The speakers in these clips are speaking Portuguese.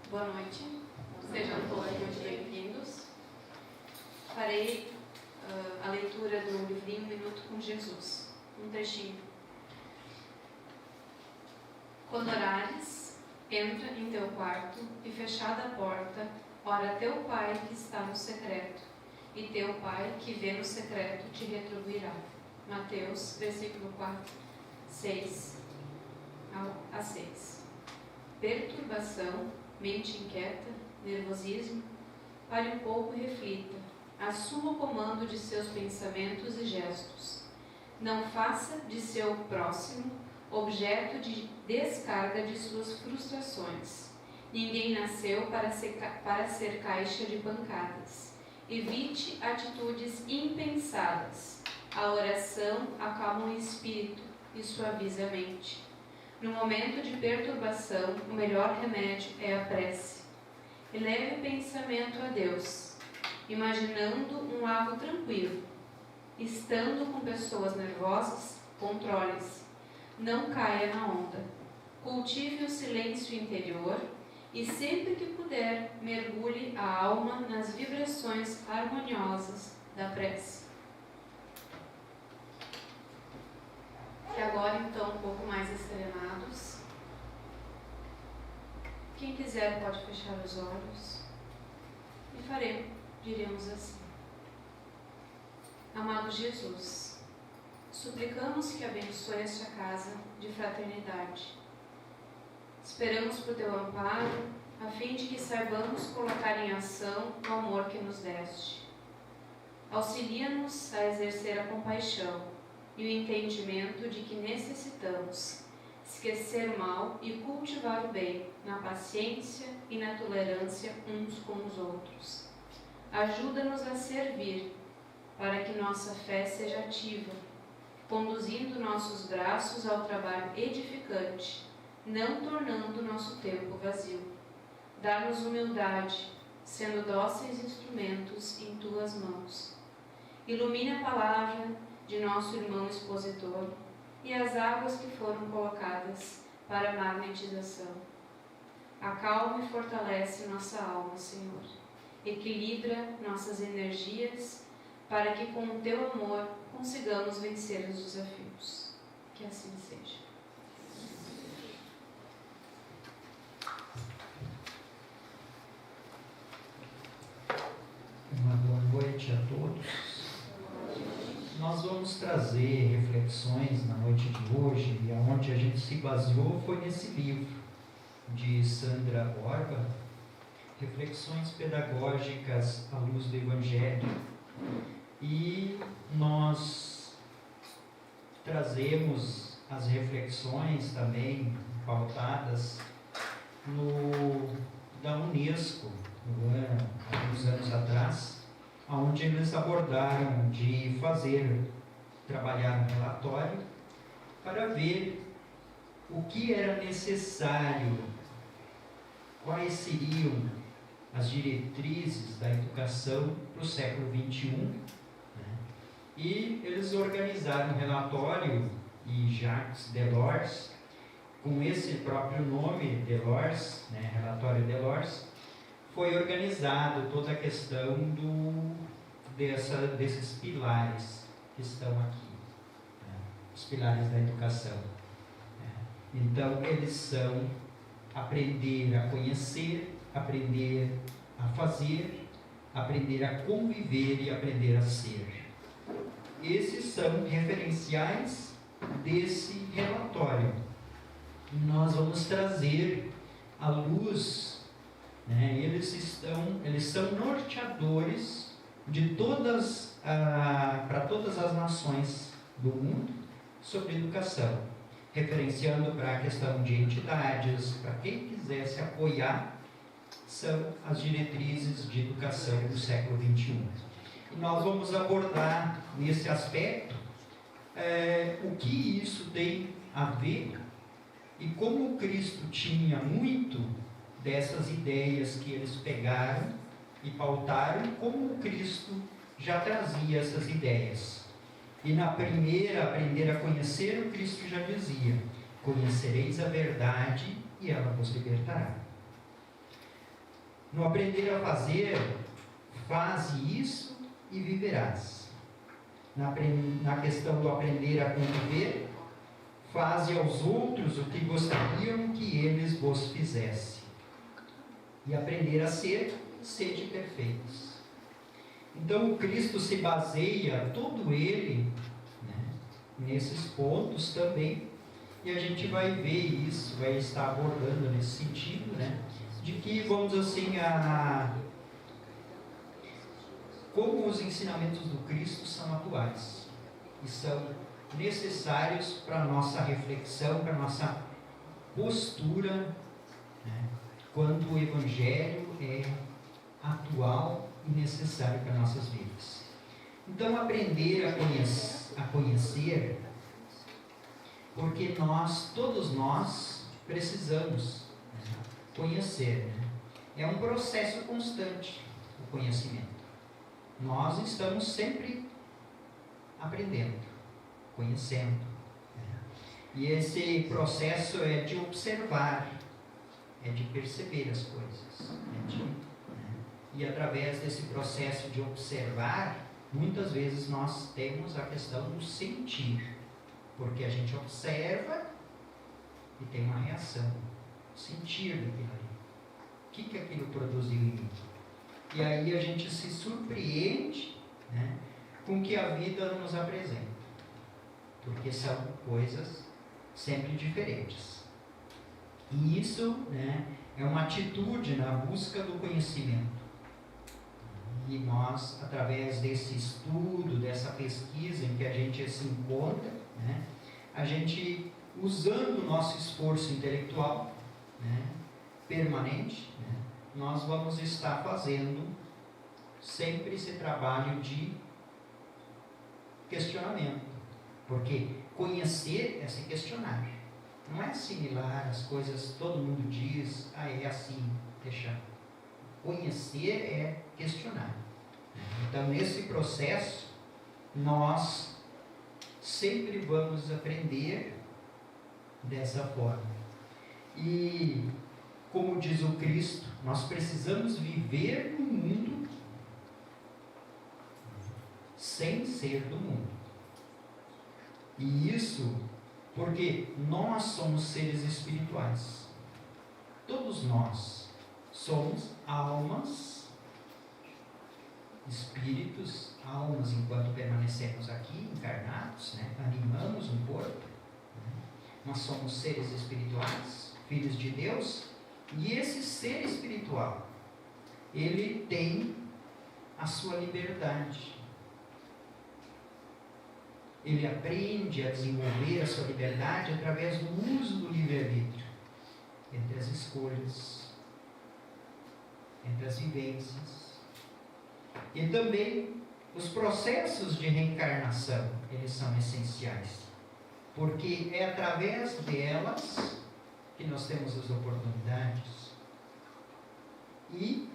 Boa noite, sejam todos muito bem-vindos. Farei a leitura do livrinho Minuto com Jesus, um trechinho. Quando orares, entra em teu quarto e fechada a porta, ora teu Pai que está no secreto, e teu Pai que vê no secreto te retribuirá. Mateus, versículo 4, 6 a 6. Perturbação, mente inquieta, nervosismo, pare um pouco e reflita. Assuma o comando de seus pensamentos e gestos. Não faça de seu próximo objeto de descarga de suas frustrações. Ninguém nasceu para ser caixa de pancadas. Evite atitudes impensadas. A oração acalma o espírito e suaviza a mente. No momento de perturbação, o melhor remédio é a prece. Eleve o pensamento a Deus, imaginando um lago tranquilo. Estando com pessoas nervosas, controle-se. Não caia na onda. Cultive o silêncio interior e, sempre que puder, mergulhe a alma nas vibrações harmoniosas da prece. E agora, então, um pouco mais serenados. Quem quiser pode fechar os olhos e diremos assim: Amado Jesus, suplicamos que abençoe esta casa de fraternidade. Esperamos por teu amparo, a fim de que saibamos colocar em ação o amor que nos deste. Auxilia-nos a exercer a compaixão e o entendimento de que necessitamos esquecer o mal e cultivar o bem na paciência e na tolerância uns com os outros. Ajuda-nos a servir para que nossa fé seja ativa, conduzindo nossos braços ao trabalho edificante, não tornando nosso tempo vazio. Dá-nos humildade, sendo dóceis instrumentos em tuas mãos. Ilumina a palavra de nosso irmão expositor e as águas que foram colocadas para a magnetização. Acalma e fortalece nossa alma, Senhor. Equilibra nossas energias para que com o teu amor consigamos vencer os desafios. Que assim seja. Uma boa noite a todos. Nós vamos trazer reflexões na noite de hoje, e aonde a gente se baseou foi nesse livro de Sandra Borba, Reflexões Pedagógicas à Luz do Evangelho. E nós trazemos as reflexões também pautadas da Unesco, alguns anos atrás, onde eles abordaram de trabalhar um relatório para ver o que era necessário, quais seriam as diretrizes da educação para o século XXI. E eles organizaram um relatório, e Jacques Delors, com esse próprio nome, Delors, relatório Delors, foi organizado toda a questão desses pilares que estão aqui, os pilares da educação. Então, eles são aprender a conhecer, aprender a fazer, aprender a conviver e aprender a ser. Esses são referenciais desse relatório. Nós vamos trazer à luz. Eles são norteadores de para todas as nações do mundo sobre educação, referenciando para a questão de entidades, para quem quiser se apoiar, são as diretrizes de educação do século XXI. E nós vamos abordar nesse aspecto o que isso tem a ver e como Cristo tinha muito dessas ideias que eles pegaram e pautaram, como Cristo já trazia essas ideias. E na primeira, aprender a conhecer, o Cristo já dizia: conhecereis a verdade e ela vos libertará. No aprender a fazer, faze isso e viverás. Na questão do aprender a conviver, faze aos outros o que gostariam que eles vos fizessem. E aprender a ser, sede perfeitos. Então o Cristo se baseia todo ele, né, nesses pontos também, e a gente vai ver isso, vai estar abordando nesse sentido, né, de que, vamos assim, como os ensinamentos do Cristo são atuais e são necessários para a nossa reflexão, para a nossa postura, né, quanto o Evangelho é atual e necessário para nossas vidas. Então, aprender a conhecer, porque todos nós precisamos, né, conhecer, né? É um processo constante o conhecimento. Nós estamos sempre aprendendo, conhecendo, né? E esse processo é de observar, é de perceber as coisas, e através desse processo de observar, muitas vezes nós temos a questão do sentir, porque a gente observa e tem uma reação, sentir daquilo ali. O que aquilo produziu em mim? E aí a gente se surpreende, né, com o que a vida nos apresenta, porque são coisas sempre diferentes. E isso, né, é uma atitude na busca do conhecimento. E nós, através desse estudo, dessa pesquisa em que a gente se encontra, né, a gente, usando o nosso esforço intelectual, né, permanente, né, nós vamos estar fazendo sempre esse trabalho de questionamento. Porque conhecer é se questionar. Não é assimilar as coisas, todo mundo diz, é assim, deixar. Conhecer é questionar. Então, nesse processo, nós sempre vamos aprender dessa forma. E, como diz o Cristo, nós precisamos viver no mundo sem ser do mundo. E isso porque nós somos seres espirituais. Todos nós somos almas, espíritos, almas enquanto permanecemos aqui, encarnados, né? Animamos um corpo. Né? Nós somos seres espirituais, filhos de Deus, e esse ser espiritual, ele tem a sua liberdade. Ele aprende a desenvolver a sua liberdade através do uso do livre-arbítrio, entre as escolhas, entre as vivências. E também os processos de reencarnação, eles são essenciais, porque é através delas que nós temos as oportunidades. E,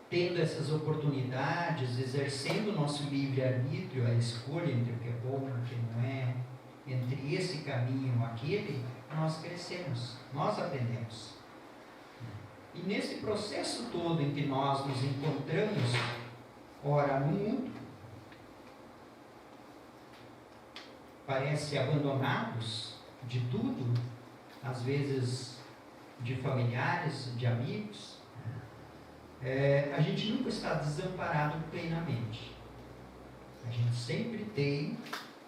tendo essas oportunidades, exercendo o nosso livre-arbítrio, a escolha entre o que é bom e o que não é, entre esse caminho e aquele, nós crescemos, nós aprendemos. E nesse processo todo em que nós nos encontramos, ora no mundo, parece abandonados de tudo, às vezes de familiares, de amigos, a gente nunca está desamparado plenamente. A gente sempre tem,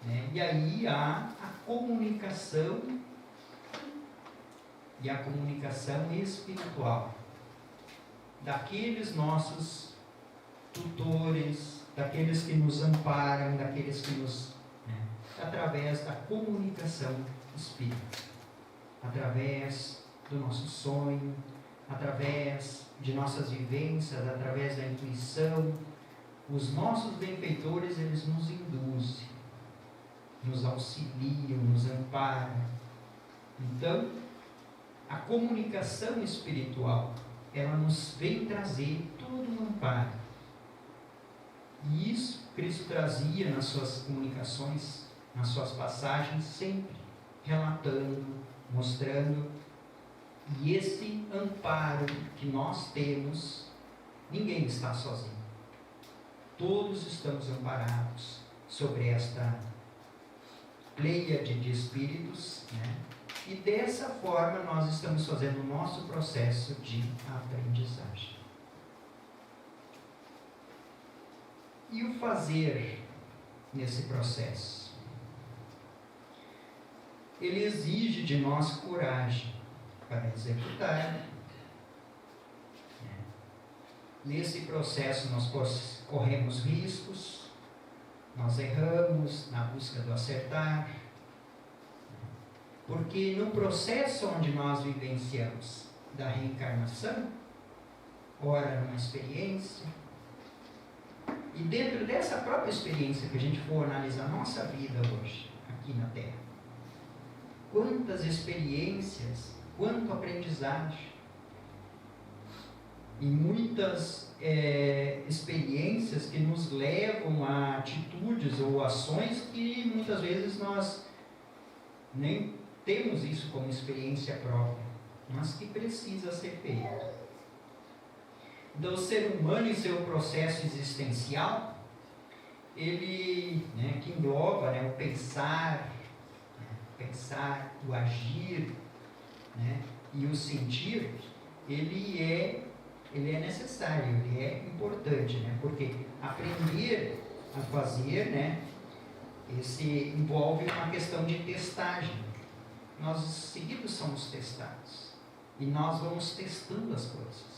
né? E aí há a comunicação, e a comunicação espiritual daqueles nossos tutores, daqueles que nos amparam, daqueles que nos... né? Através da comunicação espírita, através do nosso sonho, através de nossas vivências, através da intuição. Os nossos benfeitores, eles nos induzem, nos auxiliam, nos amparam. Então, a comunicação espiritual, ela nos vem trazer todo um amparo. E isso Cristo trazia nas suas comunicações, nas suas passagens, sempre relatando, mostrando. E esse amparo que nós temos, ninguém está sozinho. Todos estamos amparados sobre esta pleiade de espíritos, né? E dessa forma nós estamos fazendo o nosso processo de aprendizagem. E o fazer nesse processo? Ele exige de nós coragem para executar. Nesse processo nós corremos riscos, nós erramos na busca do acertar, porque no processo onde nós vivenciamos da reencarnação, ora numa experiência, e dentro dessa própria experiência que a gente for analisar a nossa vida hoje, aqui na Terra, quantas experiências, quanto aprendizagem, e muitas experiências que nos levam a atitudes ou ações que muitas vezes nós nem temos isso como experiência própria, mas que precisa ser feito. Então, o ser humano em seu processo existencial, ele, que engloba o pensar, o agir, e o sentir, ele é necessário, ele é importante, porque aprender a fazer, esse envolve uma questão de testagem. Nós seguidos somos testados e nós vamos testando as coisas.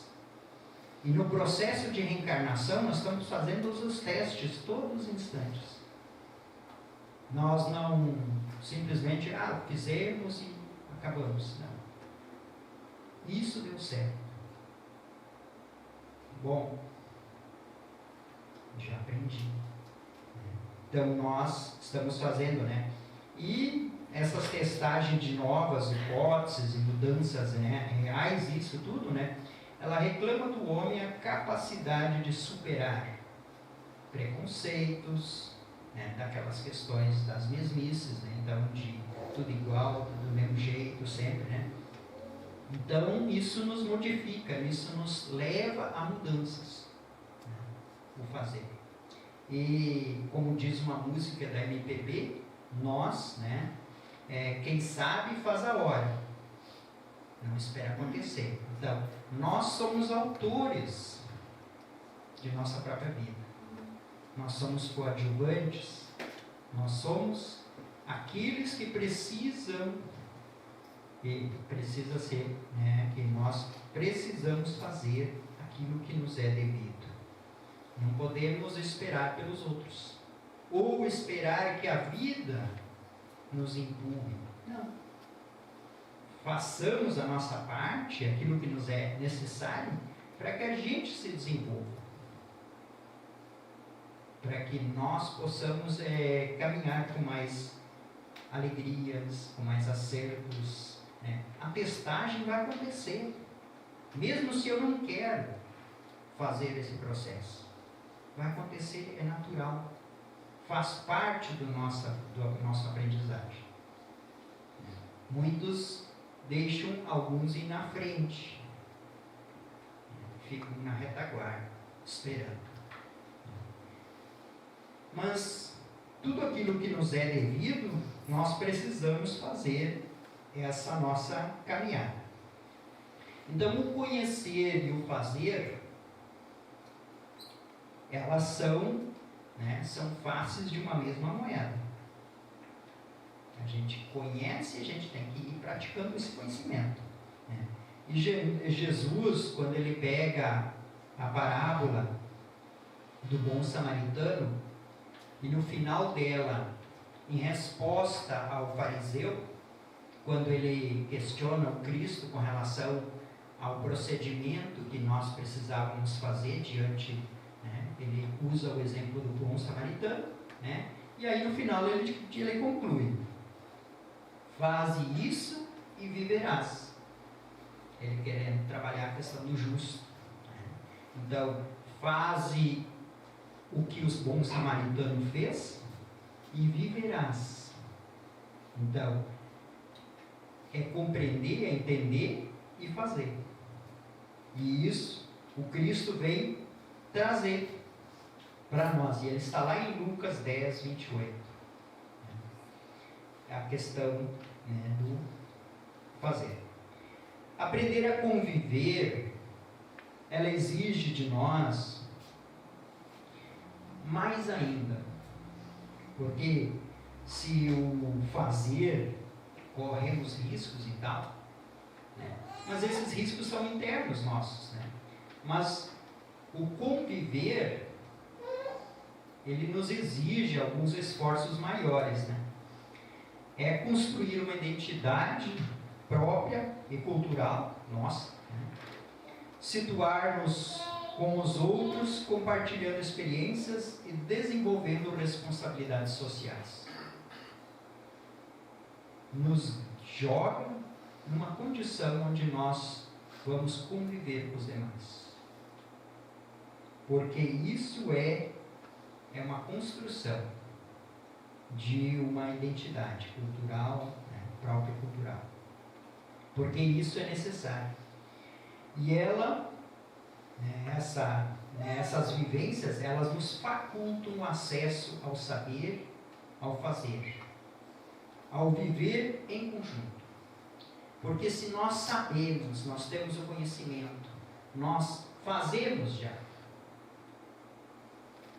E no processo de reencarnação nós estamos fazendo os testes todos os instantes. Nós não simplesmente fizemos e acabamos. Não. Isso deu certo. Bom, já aprendi. Então nós estamos fazendo, E essas testagens de novas hipóteses e mudanças reais, isso tudo, ela reclama do homem a capacidade de superar preconceitos, daquelas questões das mesmices, então de tudo igual, tudo do mesmo jeito, sempre, Então isso nos modifica, isso nos leva a mudanças, o fazer. E como diz uma música da MPB, nós, quem sabe faz a hora, não espera acontecer. Então, nós somos autores de nossa própria vida. Nós somos coadjuvantes. Nós somos aqueles que precisam, que precisa ser, que nós precisamos fazer aquilo que nos é devido. Não podemos esperar pelos outros. Ou esperar que a vida nos empurre. Não. Façamos a nossa parte, aquilo que nos é necessário, para que a gente se desenvolva. Para que nós possamos caminhar com mais alegrias, com mais acertos. A testagem vai acontecer. Mesmo se eu não quero fazer esse processo. Vai acontecer, é natural. Faz parte do nosso aprendizagem. Muitos deixam alguns ir na frente, ficam na retaguarda, esperando. Mas tudo aquilo que nos é devido, nós precisamos fazer essa nossa caminhada. Então, o conhecer e o fazer, elas são faces de uma mesma moeda. A gente conhece e a gente tem que ir praticando esse conhecimento. E Jesus, quando ele pega a parábola do bom samaritano, e no final dela, em resposta ao fariseu, quando ele questiona o Cristo com relação ao procedimento que nós precisávamos fazer diante, ele usa o exemplo do bom samaritano, e aí no final ele conclui: faze isso e viverás. Ele querendo trabalhar a questão do justo. Então, faze o que os bons samaritanos fez e viverás. Então, é compreender, é entender e fazer. E isso o Cristo vem trazer para nós. E ele está lá em Lucas 10, 28. É a questão, né, do fazer. Aprender a conviver, ela exige de nós mais ainda. Porque se o fazer, corremos riscos e tal, né? Mas esses riscos são internos nossos, né? Mas o conviver, ele nos exige alguns esforços maiores, né? É construir uma identidade própria e cultural nossa, né? Situar-nos com os outros, compartilhando experiências e desenvolvendo responsabilidades sociais. Nos joga numa condição onde nós vamos conviver com os demais. Porque isso é uma construção de uma identidade cultural, né, própria cultural. Porque isso é necessário. E ela, essas vivências, elas nos facultam o acesso ao saber, ao fazer, ao viver em conjunto. Porque se nós sabemos, nós temos o conhecimento, nós fazemos já.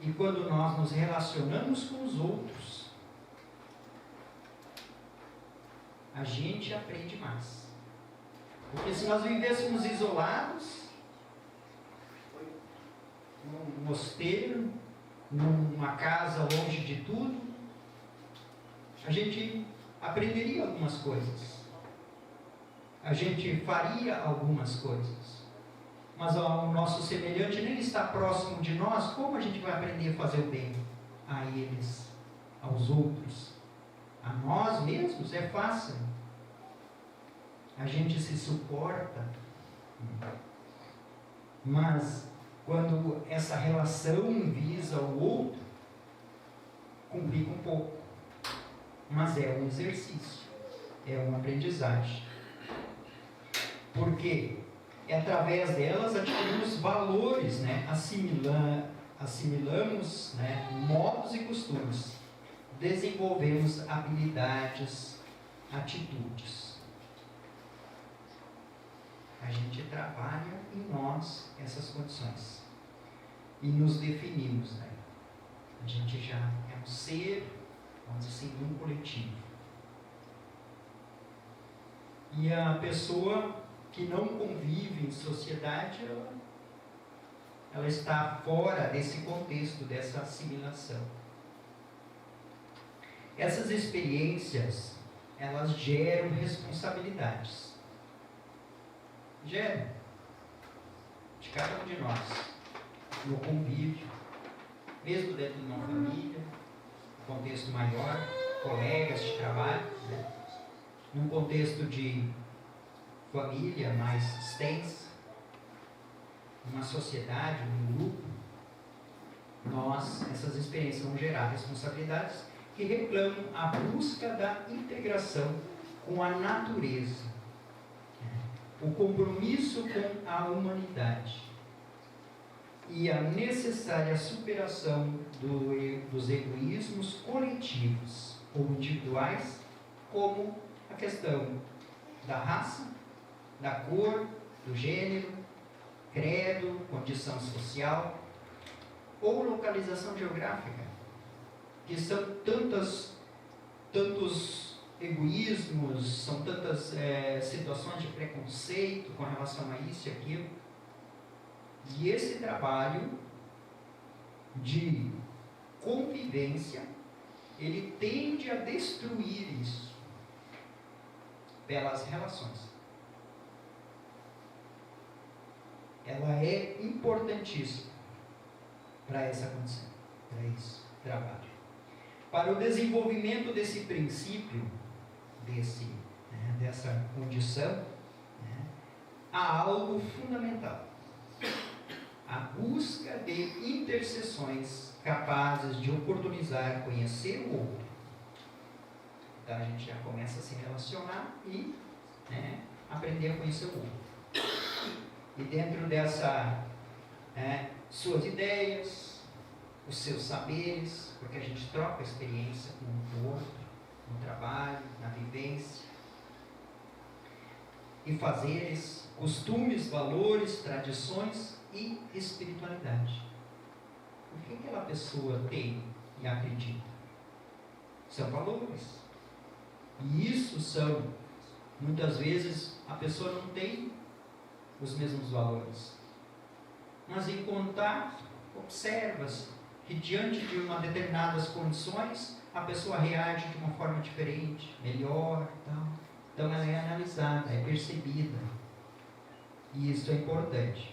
E quando nós nos relacionamos com os outros, a gente aprende mais. Porque se nós vivêssemos isolados, num mosteiro, numa casa longe de tudo, a gente aprenderia algumas coisas. A gente faria algumas coisas. Mas o nosso semelhante nem está próximo de nós, como a gente vai aprender a fazer o bem a eles, aos outros? A nós mesmos é fácil. A gente se suporta. Mas quando essa relação visa o outro, complica um pouco. Mas é um exercício, é uma aprendizagem. Porque é através delas adquirimos valores, né? Assimilamos, né, modos e costumes, desenvolvemos habilidades, atitudes. A gente trabalha em nós essas condições e nos definimos, né? A gente já é um ser, vamos dizer assim, um coletivo. E a pessoa que não convive em sociedade, ela está fora desse contexto, dessa assimilação. Essas experiências, elas geram responsabilidades. Geram. De cada um de nós. No convívio, mesmo dentro de uma família, contexto maior, colegas de trabalho, né? Num contexto de família mais extensa, uma sociedade, um grupo, essas experiências vão gerar responsabilidades que reclamam a busca da integração com a natureza, o compromisso com a humanidade e a necessária superação dos egoísmos coletivos ou individuais, como a questão da raça, da cor, do gênero, credo, condição social ou localização geográfica, que são tantos egoísmos, são tantas situações de preconceito com relação a isso e aquilo. E esse trabalho de convivência, ele tende a destruir isso pelas relações. Ela é importantíssima para essa condição, para esse trabalho. Para o desenvolvimento desse princípio, dessa condição, há algo fundamental. A busca de interseções capazes de oportunizar conhecer o outro. Então a gente já começa a se relacionar e aprender a conhecer o outro. E dentro dessa, suas ideias, os seus saberes, porque a gente troca experiência com o outro, no trabalho, na vivência, e fazeres, costumes, valores, tradições e espiritualidade. O que aquela pessoa tem e acredita? São valores. E isso são, muitas vezes, a pessoa não tem os mesmos valores. Mas em contato, observa-se que diante de uma determinadas condições, a pessoa reage de uma forma diferente, melhor, tal. Então ela é analisada, é percebida. E isso é importante.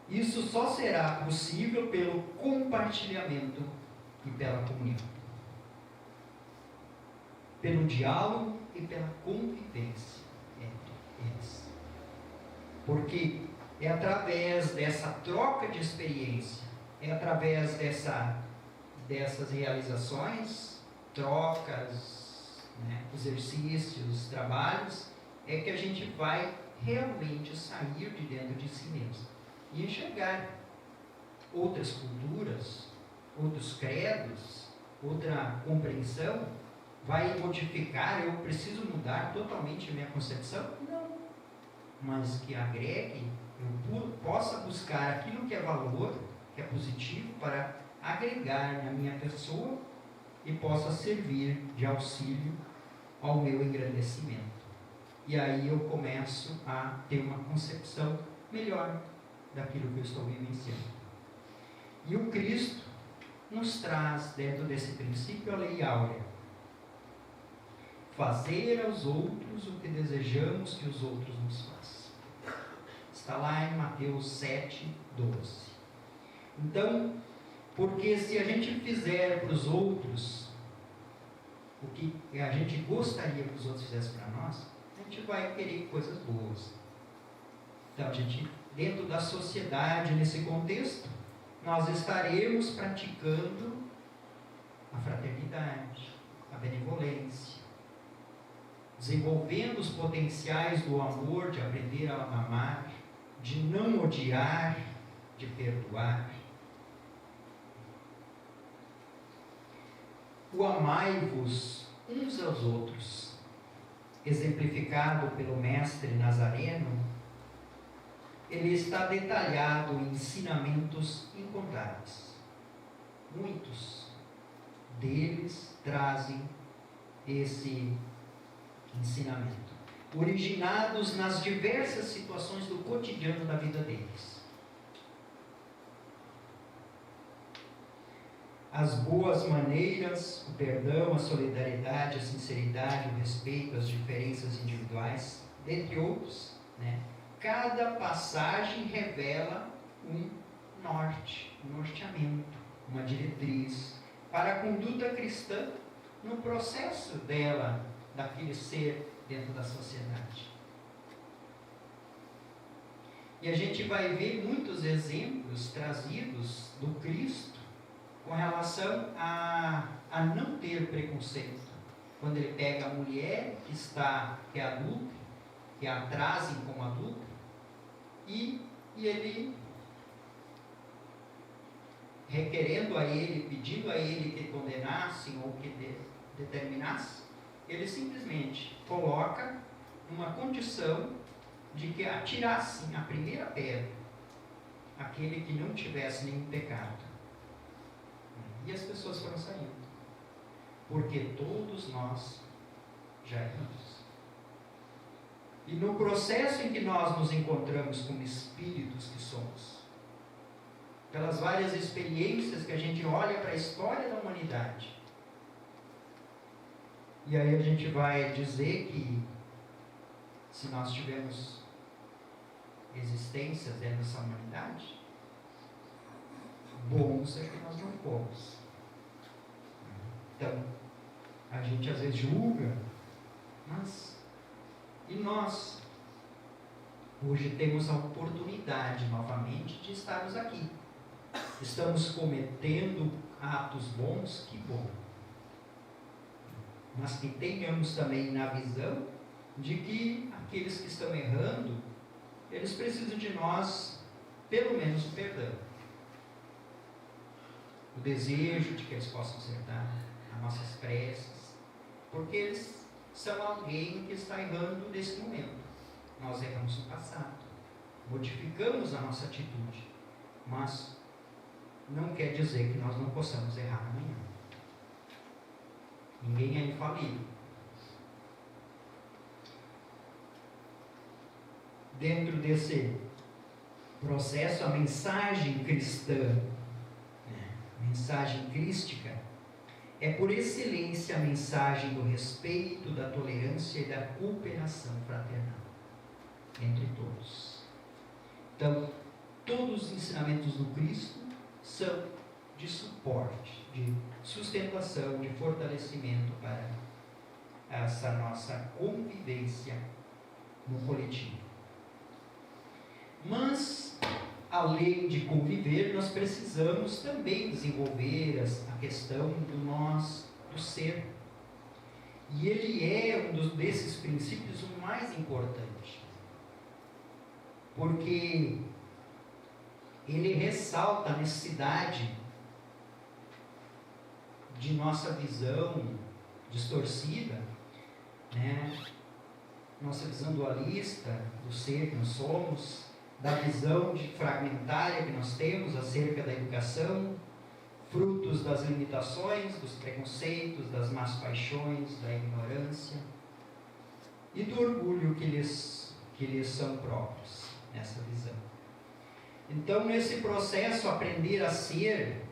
Isso só será possível pelo compartilhamento e pela comunhão. Pelo diálogo e pela convivência entre eles. Porque é através dessa troca de experiência, é através dessas realizações, trocas, exercícios, trabalhos, é que a gente vai realmente sair de dentro de si mesmo e enxergar outras culturas, outros credos, outra compreensão. Vai modificar, eu preciso mudar totalmente a minha concepção? Não. Mas que agregue, eu possa buscar aquilo que é valor, que é positivo, para agregar na minha pessoa e possa servir de auxílio ao meu engrandecimento. E aí eu começo a ter uma concepção melhor daquilo que eu estou vivenciando. E o Cristo nos traz, dentro desse princípio, a lei áurea. Fazer aos outros o que desejamos que os outros nos façam. Está lá em Mateus 7, 12. Então, porque se a gente fizer para os outros o que a gente gostaria que os outros fizessem para nós, a gente vai querer coisas boas. Então, a gente, dentro da sociedade, nesse contexto, nós estaremos praticando a fraternidade, a benevolência, desenvolvendo os potenciais do amor, de aprender a amar, de não odiar, de perdoar. O amai-vos uns aos outros, exemplificado pelo mestre Nazareno, ele está detalhado em ensinamentos incontáveis. Muitos deles trazem esse ensinamento, originados nas diversas situações do cotidiano da vida deles. As boas maneiras, o perdão, a solidariedade, a sinceridade, o respeito, as diferenças individuais, dentre outros, Cada passagem revela um norte, um norteamento, uma diretriz para a conduta cristã no processo dela, daquele ser dentro da sociedade. E a gente vai ver muitos exemplos trazidos do Cristo com relação a não ter preconceito. Quando ele pega a mulher que é adulta, que a trazem como adulta, e ele, requerendo a ele, pedindo a ele que condenassem ou que determinasse, ele simplesmente coloca uma condição de que atirassem a primeira pedra aquele que não tivesse nenhum pecado. E as pessoas foram saindo, porque todos nós já erramos. E no processo em que nós nos encontramos como espíritos que somos, pelas várias experiências que a gente olha para a história da humanidade, e aí a gente vai dizer que se nós tivermos existências dentro dessa humanidade, bons é que nós não fomos. Então, a gente às vezes julga, mas e nós hoje temos a oportunidade novamente de estarmos aqui. Estamos cometendo atos bons, que bom. Mas que tenhamos também na visão de que aqueles que estão errando eles precisam de nós, pelo menos o perdão. O desejo de que eles possam acertar as nossas preces, porque eles são alguém que está errando nesse momento. Nós erramos no passado, modificamos a nossa atitude, mas não quer dizer que nós não possamos errar amanhã. Ninguém é infalível. Dentro desse processo, a mensagem cristã, mensagem crística, é por excelência a mensagem do respeito, da tolerância e da cooperação fraternal entre todos. Então, todos os ensinamentos do Cristo são de suporte, de sustentação, de fortalecimento para essa nossa convivência no coletivo. Mas, além de conviver, nós precisamos também desenvolver a questão do ser. E ele é desses princípios o mais importante, porque ele ressalta a necessidade de nossa visão distorcida, nossa visão dualista do ser que nós somos, da visão fragmentária que nós temos acerca da educação, frutos das limitações, dos preconceitos, das más paixões, da ignorância e do orgulho que lhes são próprios nessa visão. Então, nesse processo, aprender a ser,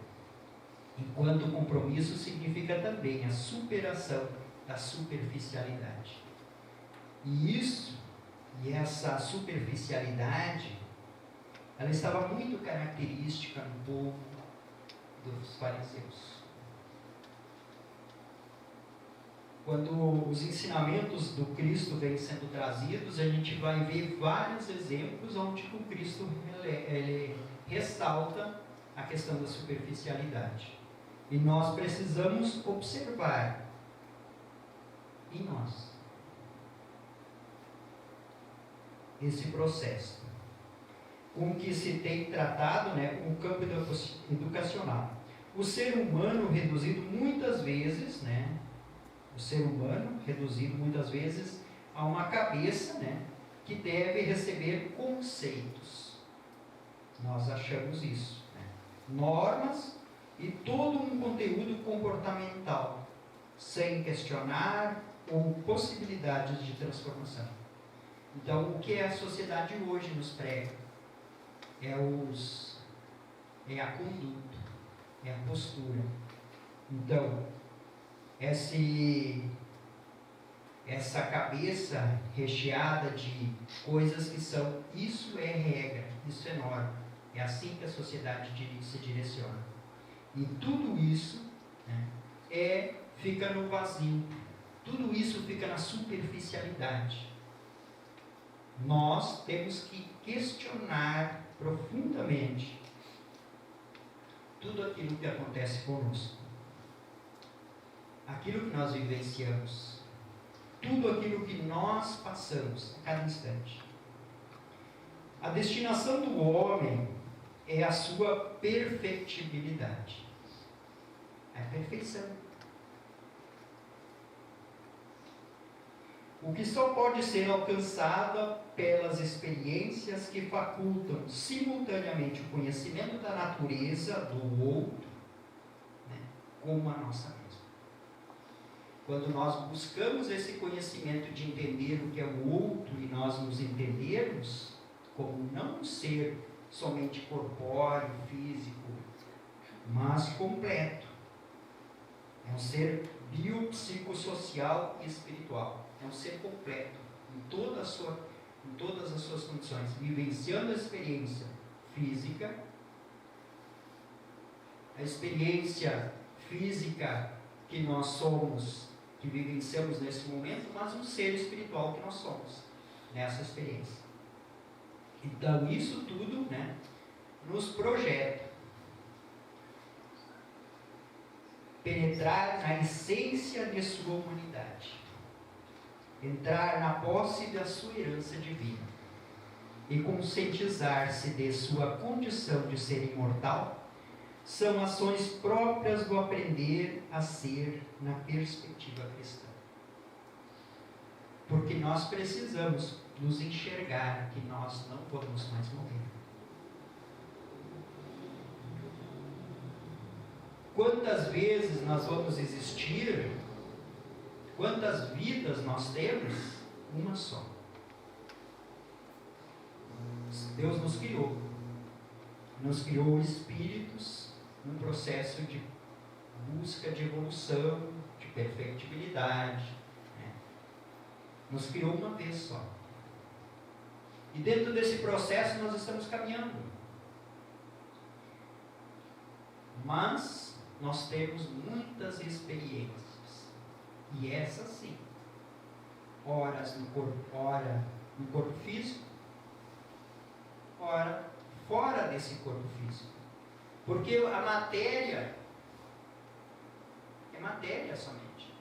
enquanto compromisso, significa também a superação da superficialidade. E essa superficialidade, ela estava muito característica no povo dos fariseus. Quando os ensinamentos do Cristo vêm sendo trazidos, a gente vai ver vários exemplos onde o Cristo ele ressalta a questão da superficialidade. E nós precisamos observar em nós esse processo, com que se tem tratado, o campo educacional. O ser humano reduzido muitas vezes, a uma cabeça, que deve receber conceitos. Nós achamos isso, normas e todo um conteúdo comportamental, sem questionar ou possibilidades de transformação. Então, o que a sociedade hoje nos prega é a conduta, é a postura. Então, essa cabeça recheada de coisas que são, isso é regra, isso é norma, é assim que a sociedade se direciona. E tudo isso fica no vazio, tudo isso fica na superficialidade. Nós temos que questionar profundamente tudo aquilo que acontece conosco, aquilo que nós vivenciamos, tudo aquilo que nós passamos a cada instante. A destinação do homem é a sua perfectibilidade, a perfeição. O que só pode ser alcançado pelas experiências que facultam simultaneamente o conhecimento da natureza do outro, como a nossa mesma. Quando nós buscamos esse conhecimento de entender o que é o outro e nós nos entendermos como não um ser somente corpóreo, físico, mas completo. É um ser biopsicossocial e espiritual. É um ser completo, em todas as suas condições, vivenciando a experiência física, a experiência física que nós somos, que vivenciamos nesse momento, mas um ser espiritual que nós somos, nessa experiência. Então, isso tudo, nos projeta. Penetrar na essência de sua humanidade. Entrar na posse da sua herança divina. e conscientizar-se de sua condição de ser imortal são ações próprias do aprender a ser na perspectiva cristã. Porque nós precisamos nos enxergar que nós não vamos mais morrer. Quantas vezes nós vamos existir? Quantas vidas nós temos? Uma só. Deus nos criou. Nos criou espíritos num processo de busca de evolução, de perfectibilidade. Né? Nos criou uma vez só. E dentro desse processo nós estamos caminhando. Mas nós temos muitas experiências. E essas sim. Ora no corpo físico, ora fora desse corpo físico. Porque a matéria é matéria somente.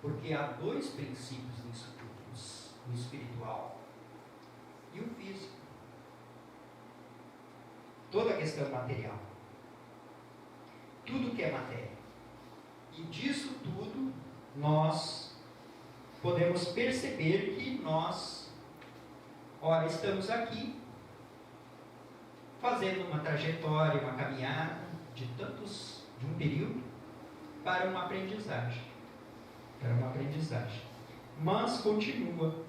Porque há dois princípios nisso tudo: o espiritual e o físico. Toda a questão material. Tudo que é matéria. E disso tudo nós podemos perceber que nós, ora, estamos aqui fazendo uma trajetória, uma caminhada de um período para uma aprendizagem. Mas continua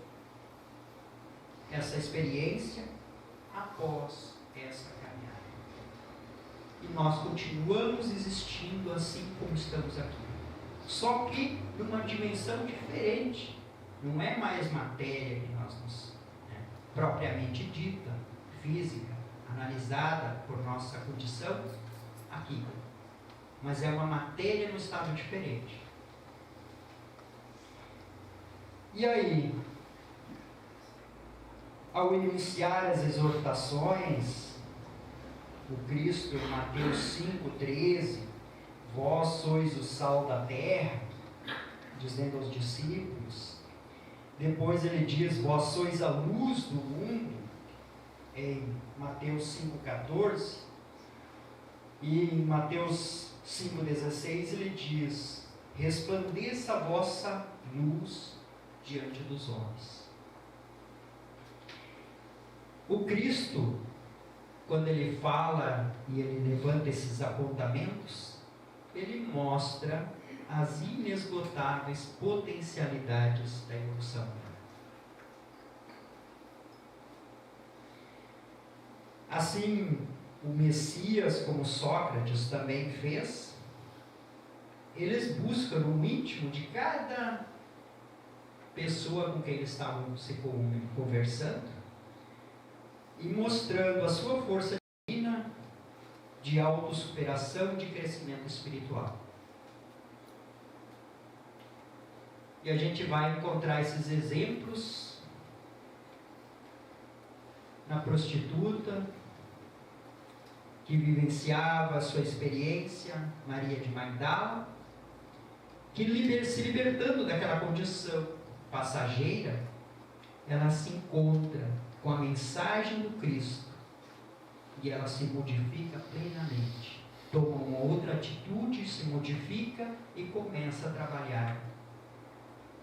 essa experiência após essa caminhada. E nós continuamos existindo assim como estamos aqui. Só que numa dimensão diferente. Não é mais matéria que nós nos, propriamente dita, física, analisada por nossa condição aqui. Mas é uma matéria no estado diferente. E aí, ao iniciar as exortações, o Cristo em Mateus 5,13, vós sois o sal da terra, dizendo aos discípulos. Depois ele diz, vós sois a luz do mundo, em Mateus 5,14. E em Mateus 5,16 ele diz, resplandeça a vossa luz diante dos homens. O Cristo, quando ele fala e ele levanta esses apontamentos, ele mostra as inesgotáveis potencialidades da evolução. Assim, o Messias, como Sócrates também fez, eles buscam no íntimo de cada pessoa com quem eles estavam se conversando, e mostrando a sua força divina de autossuperação e de crescimento espiritual. E a gente vai encontrar esses exemplos na prostituta, que vivenciava a sua experiência, Maria de Magdala, que se libertando daquela condição passageira, ela se encontra com a mensagem do Cristo e ela se modifica plenamente, toma uma outra atitude, se modifica e começa a trabalhar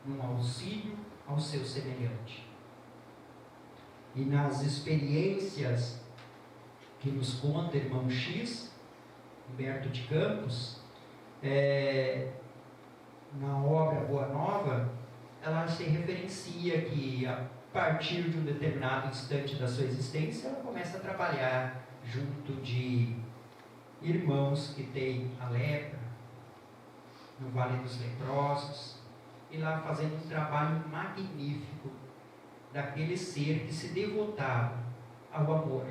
num auxílio ao seu semelhante. E nas experiências que nos conta irmão X, Humberto de Campos, na obra Boa Nova, ela se referencia que a partir de um determinado instante da sua existência, ela começa a trabalhar junto de irmãos que têm a lepra, no Vale dos Leprosos, e lá fazendo um trabalho magnífico daquele ser que se devotava ao amor.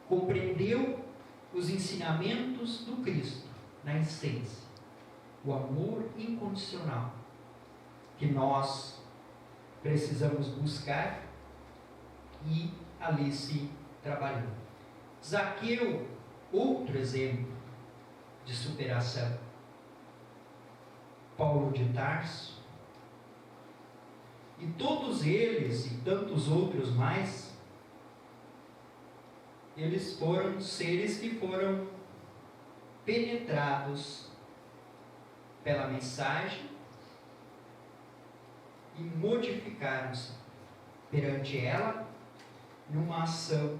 Compreendeu os ensinamentos do Cristo, na essência, o amor incondicional, que nós precisamos buscar, e ali se trabalhou. Zaqueu, outro exemplo de superação. Paulo de Tarso, E todos eles, e tantos outros mais, eles foram seres que foram penetrados pela mensagem e modificaram-se perante ela numa ação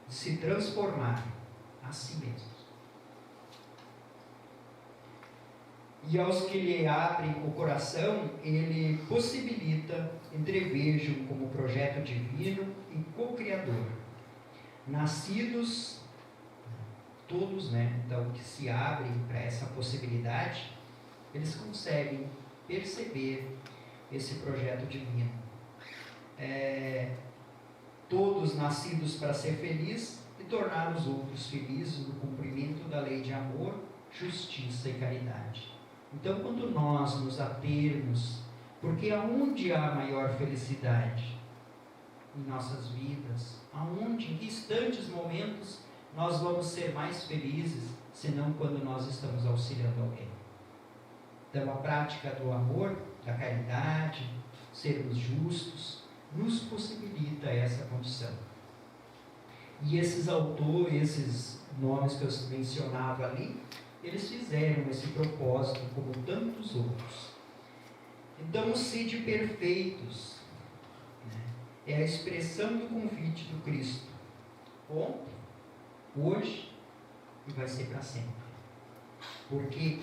de se transformar a si mesmos. E aos que lhe abrem o coração, ele possibilita entrevejam como projeto divino e co-criador. Nascidos, todos, então, que se abrem para essa possibilidade, eles conseguem perceber esse projeto divino. Todos nascidos para ser felizes e tornar os outros felizes no cumprimento da lei de amor, justiça e caridade. Então, quando nós nos atermos, porque aonde há maior felicidade em nossas vidas, aonde, em que instantes, momentos, nós vamos ser mais felizes, senão quando nós estamos auxiliando alguém. Então, a prática do amor, da caridade, sermos justos, nos possibilita essa condição. E esses autores, esses nomes que eu mencionava ali, eles fizeram esse propósito como tantos outros. Então, sede perfeitos, é a expressão do convite do Cristo. Ontem, hoje e vai ser para sempre. Porque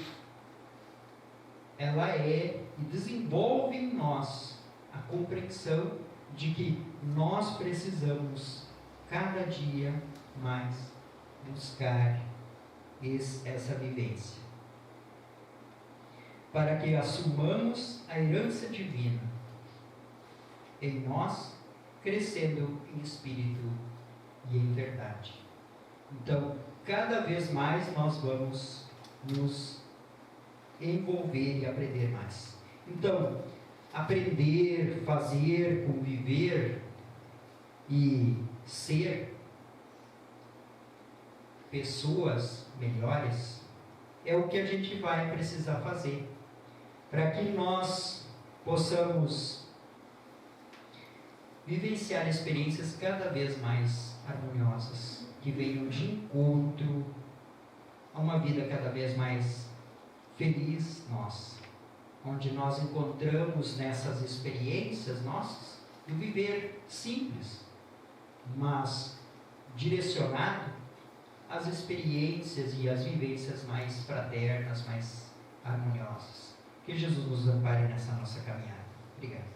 ela é e desenvolve em nós a compreensão de que nós precisamos cada dia mais buscar essa vivência, para que assumamos a herança divina em nós, crescendo em espírito e em verdade. Então, cada vez mais nós vamos nos envolver e aprender mais. Então, aprender, fazer, conviver e ser pessoas melhores é o que a gente vai precisar fazer para que nós possamos vivenciar experiências cada vez mais harmoniosas, que venham de encontro a uma vida cada vez mais feliz nossa, onde nós encontramos nessas experiências nossas o viver simples, mas direcionado às experiências e às vivências mais fraternas, mais harmoniosas. Que Jesus nos ampare nessa nossa caminhada. Obrigado.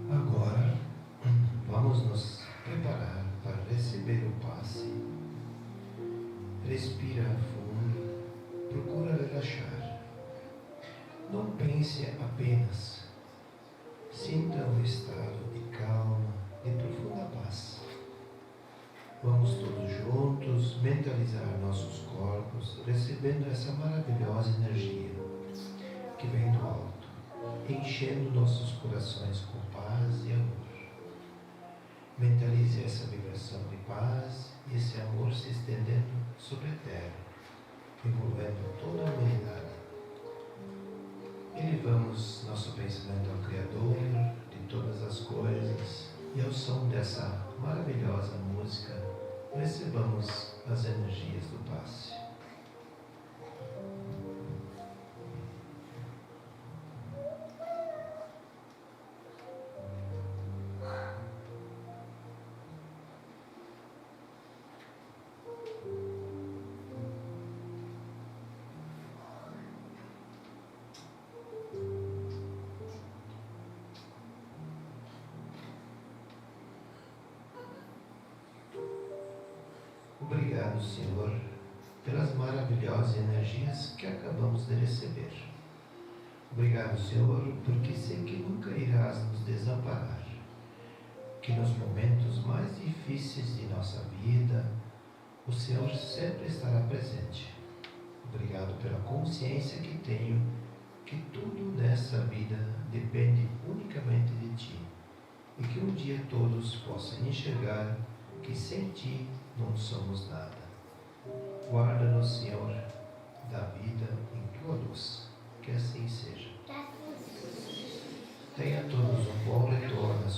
Agora, vamos nos preparar para receber o passe. Respira fundo, procura relaxar. Não pense apenas. Sinta um estado de calma, de profunda paz. Vamos todos juntos mentalizar nossos corpos, recebendo essa maravilhosa energia que vem do alto, enchendo nossos corações com paz e amor. Mentalize essa vibração de paz e esse amor se estendendo sobre a terra, envolvendo toda a humanidade. Elevamos nosso pensamento ao Criador de todas as coisas e ao som dessa maravilhosa música recebamos as energias do passe. Obrigado, Senhor, pelas maravilhosas energias que acabamos de receber. Obrigado, Senhor, porque sei que nunca irás nos desamparar, que nos momentos mais difíceis de nossa vida, o Senhor sempre estará presente. Obrigado pela consciência que tenho que tudo nessa vida depende unicamente de Ti, e que um dia todos possam enxergar que sem Ti não somos nada. Guarda-nos, Senhor, da vida em Tua luz. Que assim seja. Tenha todos um bom retorno